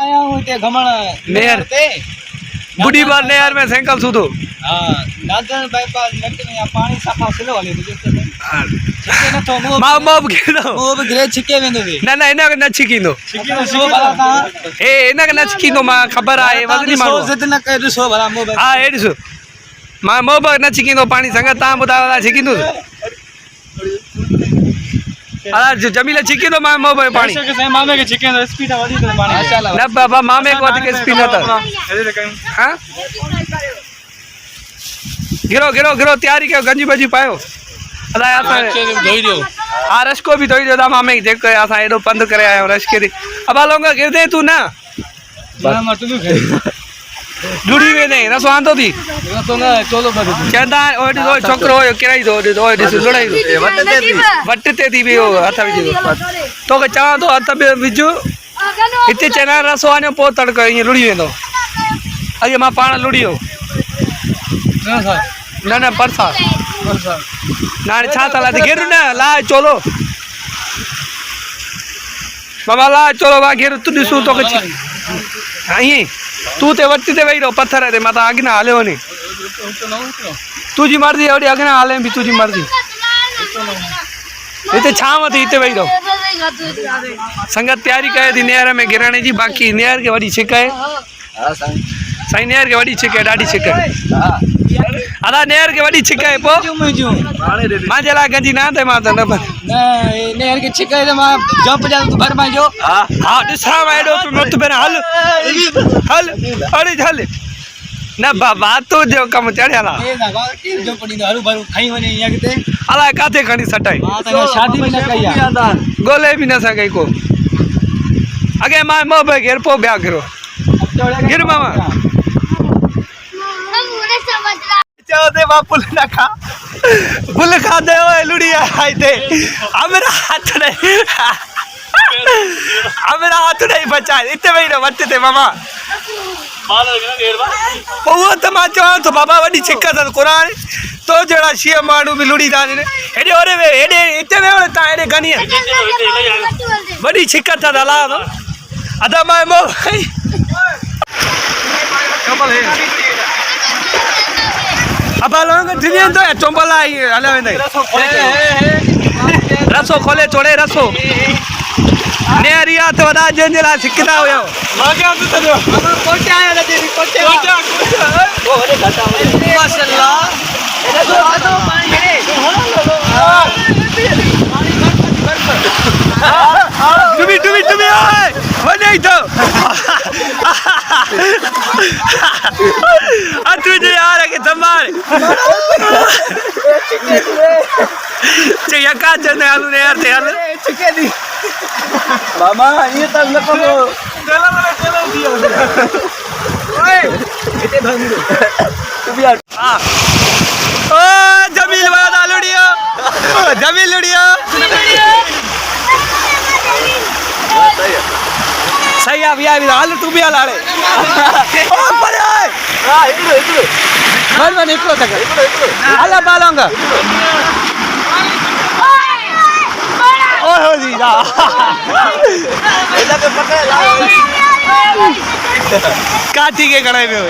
आया हूं ते घमण नेहर ते बुढ़ी बार नेहर में साइकिल सुधो हां नादन बाईपास नट में पानी साफा स्लो हले तो छिके न तो मोब गिरो मोब गिरे छिके वेंदो वे ना इन न छिकींदो सो भला ता ए इन न छिकींदो मां खबर आहे वजनी माण्हू सो जिद न कर सो भला मोब हां ए ॾिसो मां मोब न छिकींदो पानी संग तव्हां ॿुधायो छिकींदो अरे जमील छिकींदो मां मोब पानी मामे के छिके तो स्पीड वधी तो पानी माशाल्लाह न बाबा मामे को वधीक स्पीड न त हां गिरो गिरो गिरो तैयारी कयो गंजी बजी पायो अलाए असां धोई दियो हां रशको भी धोई दियो मामे जेको असां एडो पंध करे आयो रशके दी अब लोंगा गिरदे तू ना मां तू भी डुड़ी वे नहीं रसो आंदो थी रसो ना चोलो बद चंदा ओडी ओ छोकरो होयो केराई दो ओ दिस लड़ाई वट ते थी वियो हथ विझो तो के चाह तो हथ में विझो इते चना रसो आने पो तड़को ये लुड़ी वेंदो अगे मां पाण लुड़ियो ना ना परसा ना छा तला गिर ना ला चोलो बाबा ला चोलो वा गिर तू दिसू तो के आई तू ते वट्टी ते वेही रहो पत्थर ते मता अगना हलियो नी तुझी मर्जी ओडी अगना हाले भी तुझी मर्जी इते छाव थी इते वेही रहो संगत तैयारी करे थी नेहर में गिरने जी बाकी नेहर के वडी छिक है हां साईं नेहर के वडी छिक है डाडी छिक है अदा नेहर के वडी छिक है पो मां जला गंजी ना ते मां त न नेहर के छिक है मां जंप जा तो भर मां जो हां दिसा वाडो तो मत बेन हल हल अरे हल न बाबा तो जो कम चढ़ियाला ए ना की जो पड़ी हरू भरू खाई वने या के अला काथे खणी सटाई हां त शादी भी न कई गोले भी न सके को अगे मां मोब घेर पो ब्या करो गिर मामा चौदे बापुल ना खा बुल खा दे ओए लुड़िया आई दे हमरा हाथ नहीं बचा इते वही न वट ते मामा वो तो मां चवा तो बाबा वडी छिक्का त कुरान तो जड़ा शिय माण्हू भी लुड़ी दा ने एडे ओरे वे एडे इते वे ता एडे गनी वडी छिक्का त हला तो अदा मां मो कमल है अब लोग दिने तो चंबल आई हले वेंदे रसो खोले छोड़े रसो नेरिया तो वदा जंजला सिकदा होयो मागे अंत तो कोटे आया रे कोटे वो रे घटा माशाल्लाह एदा तो पानी रे डुबी ओए वने तो तुझे यार के संभाल चाहिए का चने आलू ने यार ते हाल छिके दी मामा ये तो लको तेला दियो ओए इते भांग तू भी हां ओ जमील वाला लुड़ियो जमील लुड़ियो सही आ भैया हाल तू भी हाल ओ पर आए हां इकड़ो मन इकड़ो तक हाल बालोंगा ओए हो जी जा एदा के पकड़ ला काठी के कड़ाई में